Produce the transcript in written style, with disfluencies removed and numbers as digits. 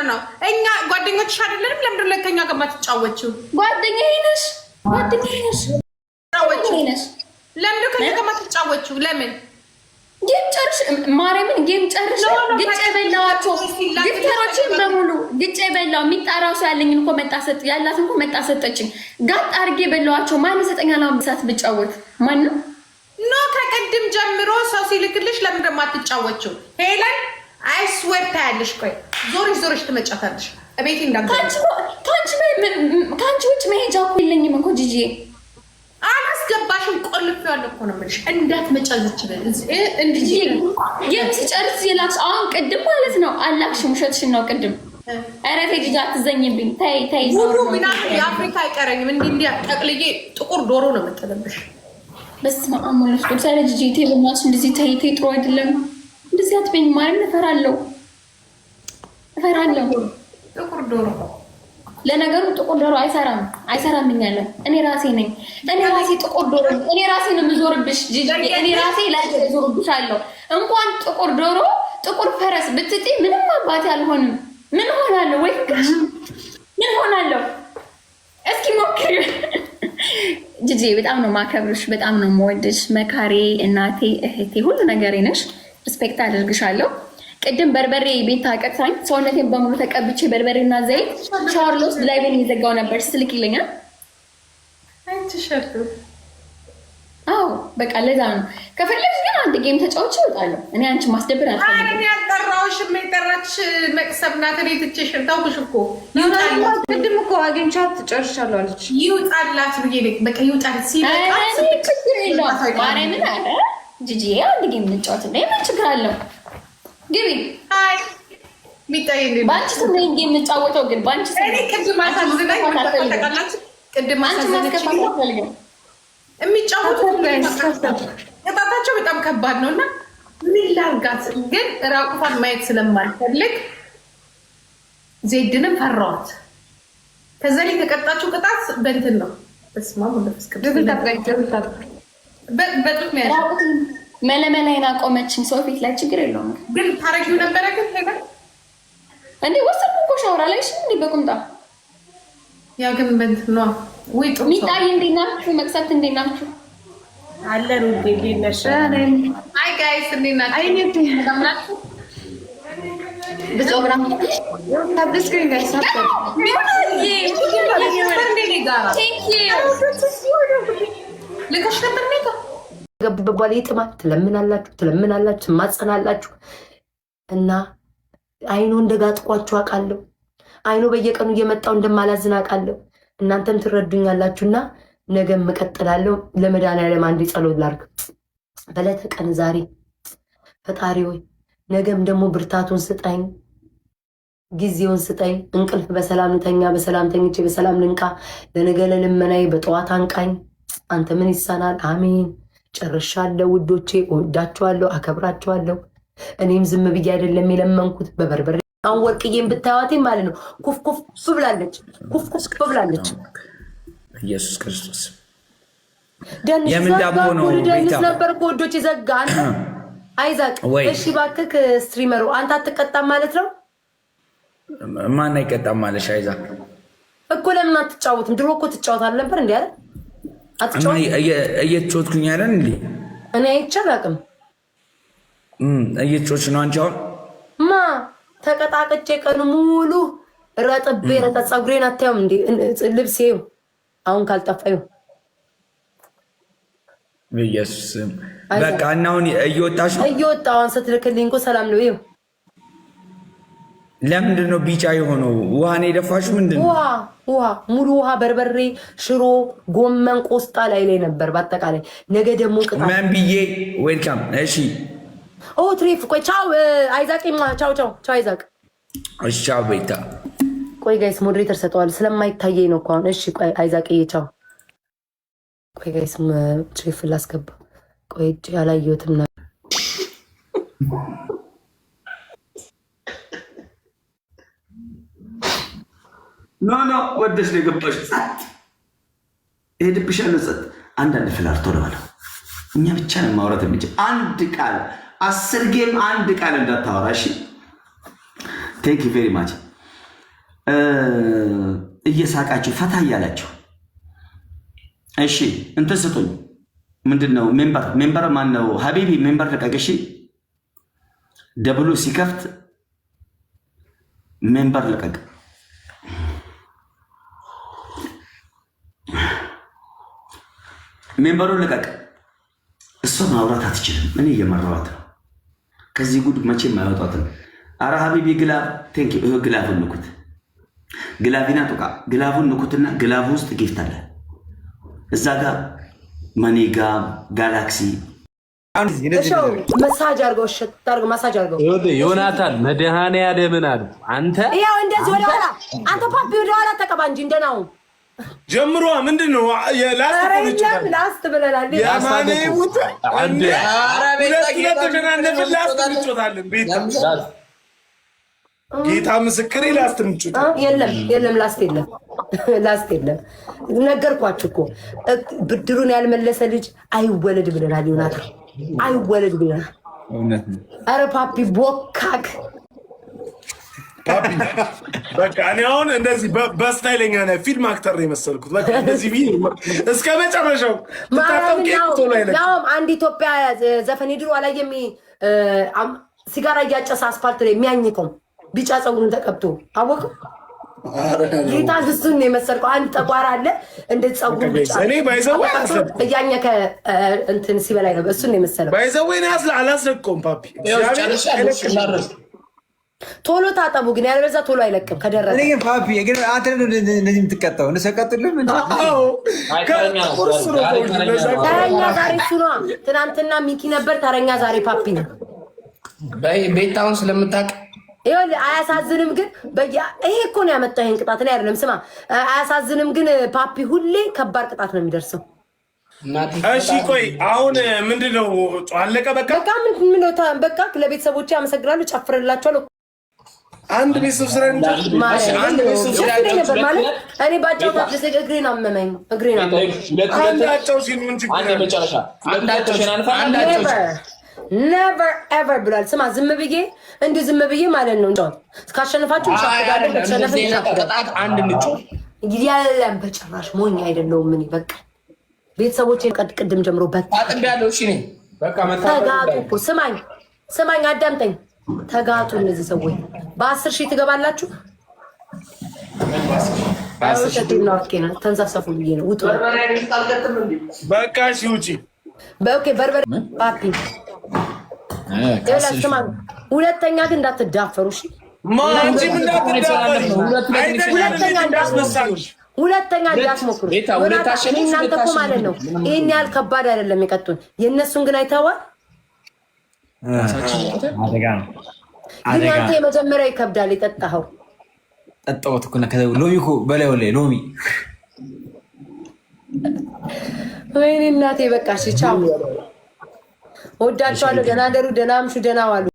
ነው? እኛ ጓደኞችሽ አይደለንም? ለምንድን ነው ከኛ ጋር የማትጫወቺው? ጓደኛዬ ነሽ። ለምንድን ነው ከኛ ጋር የማትጫወቺው? ለምን ጌም ጨርሽ? ማርያምን ጌም ጨርሽ? ግጭ የበላዋቸው ግጭሮችን በሙሉ ግጭ የበላው የሚጣራው ሰው ያለኝን እኮ መጣሰጥ ያላትን እኮ መጣሰጠችኝ። ጋጥ አድርጌ በላዋቸው። ማን ይሰጠኛል? አምሳት ብጫወት ማንም ኖ። ከቅድም ጀምሮ ሰው ሲልክልሽ ለምንድን ነው የማትጫወቺው? ሄለን አይስዌር ታያለሽ። ቆይ ዞርሽ ትመጫታለሽ። እቤቴ ከአንቺ ውጭ መሄጃ እኮ የለኝም እኮ ጂጂ። አላስገባሽም። ቆልፌዋለሁ እኮ ነው የምልሽ። እንዳትመጫለች እንጂ የምስጨርስ የላክሽ አሁን ቅድም ማለት ነው። አላክሽም። ውሸትሽን ነው ቅድም። ኧረ ተይ ጂጂ አትዘኝብኝ። ተይ ሁሉ ምናምን የአፍሪካ አይቀረኝም። እንዲህ ጠቅልዬ ጥቁር ዶሮ ነው የምትለብሽ። በስመ አብ ወወልድ ወመንፈስ ቅዱስ። ኧረ ጂጂ ተይ በእናትሽ እንደዚህ ተይ ጥሩ አይደለም። እንደዚህ አትበይኝ ማርያም። እፈራለሁ። ጥቁር ዶሮ ለነገሩ ጥቁር ዶሮ አይሰራም እኛለን። እኔ ራሴ ነኝ። እኔ ራሴ ጥቁር ዶሮ እኔ ራሴ ነው የምዞርብሽ ጂጂ። እኔ ራሴ ላይ ዞርብሻለሁ። እንኳን ጥቁር ዶሮ ጥቁር ፈረስ ብትጢ ምንም አባቴ አልሆንም። ምን ሆናለሁ? ወይ ፍቅርሽ ምን ሆናለሁ? እስኪ ሞክሪ ጂጂ። በጣም ነው ማከብርሽ፣ በጣም ነው የምወድሽ። መካሬ፣ እናቴ፣ እህቴ፣ ሁሉ ነገሬ ነሽ። ሪስፔክት አደርግሻለሁ። ቅድም በርበሬ ቤት አቀጥታኝ ሰውነቴን በሙሉ ተቀብቼ በርበሬና ዘይት ሻወር ልወስድ ላይቬን እየዘጋው ነበር። ስልክ ይለኛል። አዎ በቃ ለዛ ነው። ከፈለግሽ ግን አንድ ጌም ተጫውቼ እወጣለሁ። እኔ አንቺ ማስደብር አልፈልግም። ያልጠራሁሽም የጠራችሽ መቅሰብ ናት። እኔ ትቼሽ ተውኩሽ እኮ። ቅድም እኮ አግኝቻት ጨርሻለሁ አለች። ይውጣላት ብዬ በቃ ይውጣላት ሲበቃ ችግር የለውም። ማርያምን አለ ጂጂ አንድ ጌም እንጫወት እና ምን ችግር አለው? ግቢ በአንቺ ስም ጌም የምጫወተው ግን በአንቺ ስም ቅጣታቸው በጣም ከባድ ነው እና ምን ላርጋት ግን ራቁቷን ማየት ስለማልፈልግ ዜድንም ፈራዋት። ከዛ ላይ የተቀጣችው ቅጣት በእንትን ነው። በጡት መለመላይን አቆመችኝ ሰው ፊት ላይ። ችግር የለውም ግን ታረጊው ነበረ ግን እንዴ ወሰድኩ እኮ ሻወራ ላይ እንዴ በቁምጣ ያ ግን በእንትን ነው። ሚጣይ እንዴት ናችሁ? መቅሰት እንዴት ናችሁ? አለን ውዴ እንዴት ነሽ? አይ ጋይስ እንዴት ናችሁ? አይ እንዴት ናችሁ? በጾብራ ታብስክሪን ጋይስ ልከሽ ነበር ኔጋ ገቡ በባል ይጥማል። ትለምናላችሁ ማጸናላችሁ እና አይኖ እንደጋጥቋችሁ አውቃለሁ። አይኖ በየቀኑ እየመጣው እንደማላዝን አውቃለሁ። እናንተም ትረዱኛላችሁና ነገም እቀጥላለሁ። ለመድኃኒዓለም አንድ ጸሎት ላድርግ በዕለተ ቀን ዛሬ ፈጣሪ ሆይ ነገም ደግሞ ብርታቱን ስጠኝ፣ ጊዜውን ስጠኝ። እንቅልፍ በሰላም ልተኛ፣ በሰላም ተኝቼ በሰላም ልንቃ። ለነገ ለልመናዬ በጠዋት አንቃኝ። አንተ ምን ይሳናል? አሜን። ጨርሻለሁ ውዶቼ፣ እወዳችኋለሁ፣ አከብራችኋለሁ። እኔም ዝም ብዬ አይደለም የለመንኩት በበርበሬ። አሁን ወርቅዬን ብታዩዋቴ ማለት ነው ኩፍኩፍ ብላለች፣ ኩፍኩፍ ብላለች። ኢየሱስ ክርስቶስ ደንሽ ነበር እኮ ወዶቼ። ዘጋ አንተ አይዛቅ። እሺ እባክህ ስትሪመሩ አንተ አትቀጣም ማለት ነው? ማን አይቀጣም ማለሽ? አይዛቅ እኮ ለምን አትጫወትም? ድሮ እኮ ትጫወታል ነበር እንዴ? አይደል? እየተጫወትኩኝ አይደል እንዴ? እኔ አይቻላቅም። እየተጫወትሽ ነው አንቺ? አሁን ማ ተቀጣቅጬ ቀኑ ሙሉ ረጥቤ ፀጉሬን አታዩም እንዴ? ልብሴ አሁን ካልጠፋዩ በኢየሱስ በቃ እና አሁን እየወጣሽ ነው? እየወጣሁ አሁን ስትልክልኝ እኮ ሰላም ነው። ይኸው ለምንድን ነው ቢጫ የሆነው? ውሃ ነው የደፋሽው? ምንድን ነው? ውሃ ሙሉ ውሃ፣ በርበሬ፣ ሽሮ፣ ጎመን፣ ቆስጣ ላይ ነበር በአጠቃላይ። ነገ ደግሞ ቅጣት ምን ብዬ ዌልካም። እሺ ትሪፍ። ቆይ ቻው አይዛቅ፣ ቻው አይዛቅ። እሺ ቻው ቤታ። ቆይ ጋይስ ሞዴሬተር ሰጠዋል ስለማይታየኝ ነው እኮ አሁን። እሺ ቆይ አይዛቅዬ ቻው። ቆይ ጋይስ ትሪፍ ላስገባ። ቆይ ያላየሁትም ነው። ኖ ወደሽ ነው የገባሽ። ጸጥ ሄድብሻለሁ። ጸጥ አንዳንድ ፍላርቶ ለዋለ እኛ ብቻ ነው ማውራት የምንችል። አንድ ቃል 10 ጌም አንድ ቃል እንዳታወራ እሺ። ቴንክ ዩ ቬሪ ማች። እየሳቃችሁ ፈታ እያላችሁ እሺ እንትን ስጡኝ። ምንድነው ሜምበር ማን ነው? ሀቢቢ ሜምበር ልቀቅ። እሺ ደብሉ ሲከፍት ሜምበር ልቀቅ። ሜምበሩን ልቀቅ። እሷ ማውራት አትችልም። እኔ እየመራኋት ነው። ከዚህ ጉድ መቼም አይወጣትም። አረ ሀቢቢ ግላብ ቴንክ ዩ። ግላቡን ንኩት። ግላቢና ጡቃ ግላቡን ንኩትና ግላቡ ውስጥ ጊፍት አለ። እዛ ጋር መኒጋ ጋላክሲ መሳጅ አድርገው ታርገው ማሳጅ አድርገው ዮናታን መድኃኔዓለምን አሉ። አንተ ያው እንደዚህ ወደ ኋላ አንተ ፓፒ ወደ ኋላ ተቀባ እንጂ እንደናው ጀምሯ ምንድን ነው ላስት ብለናል። ያማኔ ውጣ አንዴ እንጮታለን። ጌታ ምስክሬ ላስት እንጮታለን። የለም ላስት የለም ላስት የለም። ነገርኳችሁ እኮ ብድሩን ያልመለሰ ልጅ አይወለድ ብለናል። ዮናታን አይወለድ ብለናል። ኧረ ፓፒ ቦካክ ፓፒ በቃ እኔ አሁን እንደዚህ በስታይለኛ ነህ ፊልም አክተር ነው የመሰልኩት። በቃ እንደዚህ እስከ መጨረሻው ያውም አንድ ኢትዮጵያ ዘፈን ድሮ አላየም? ሲጋራ እያጨሰ አስፓልት ላይ የሚያኝቀው ቢጫ ፀጉሩን ተቀብቶ አወቀው። ጌታ እሱን ነው የመሰልከው። አንድ ጠቋር አለ እንደዚህ ፀጉሩ ቢጫ እያኘከ እንትን ሲበላይ ነው። እሱን ነው የመሰለው። ባይዘወይን አላስለቀውም ፓፒ ቶሎ ታጠቡ ግን ያለበዛ ቶሎ አይለቅም። ከደረሰ እኔ ፓፒ ግን አንተ እንደዚህ የምትቀጣው እንሰቀጥልም እንዴ? ተረኛ ዛሬ እሱ ነው። ትናንትና ሚኪ ነበር ተረኛ፣ ዛሬ ፓፒ ነው። ቤታውን ስለምታውቅ ይኸውልህ አያሳዝንም? ግን ይሄ እኮ ነው ያመጣው ይሄን ቅጣት እኔ አይደለም። ስማ አያሳዝንም? ግን ፓፒ ሁሌ ከባድ ቅጣት ነው የሚደርሰው። እሺ ቆይ አሁን ምንድነው አለቀ? በቃ በቃ ለቤተሰቦቼ አመሰግናለሁ፣ ጨፍርላችኋለሁ። አንድ ቤተሰብ ስራ ነበር ማለት እኔ ባጫውታት ለሰገ እግሬን አመመኝ። አንዳቸው ሲሉ never ever ብሏል። ስማ ዝም ብዬ እንዲህ ዝም ብዬ ማለት ነው እንደው ካሸነፋችሁ እንሻፈጋለን፣ ከተሸነፈ ቅጣት አንድ እንጩ ያለም በጭራሽ ሞኝ አይደለሁም። ምን በቃ ቤተሰቦቼን ቅድም ጀምሮ አጥብ ያለው እሺ ነኝ በቃ ተጋጡ እኮ ስማኝ አዳምጠኝ። ተጋጡ እነዚህ ሰዎች በ10 ሺህ ትገባላችሁ። ተንሳፈፉ ብዬ ነው። ውጡ በቃ እሺ ውጪ በኦኬ በርበሬ ፓፒ ስማ። ሁለተኛ ግን እንዳትዳፈሩ እሺ። ሁለተኛ እንዳትሞክሩ። እናንተ እኮ ማለት ነው ይህን ያህል ከባድ አይደለም የቀጡን። የእነሱን ግን አይተዋል። ግን አንተ የመጀመሪያ ይከብዳል። የጠጣኸው ጠጣሁት እኮ ሎሚ እኮ በላይ ወላሂ ሎሚ። ወይኔ እናቴ በቃ እሺ ቻው። ወዳችኋለሁ። ደህና ደሩ፣ ደህና አምሹ፣ ደህና ዋሉ።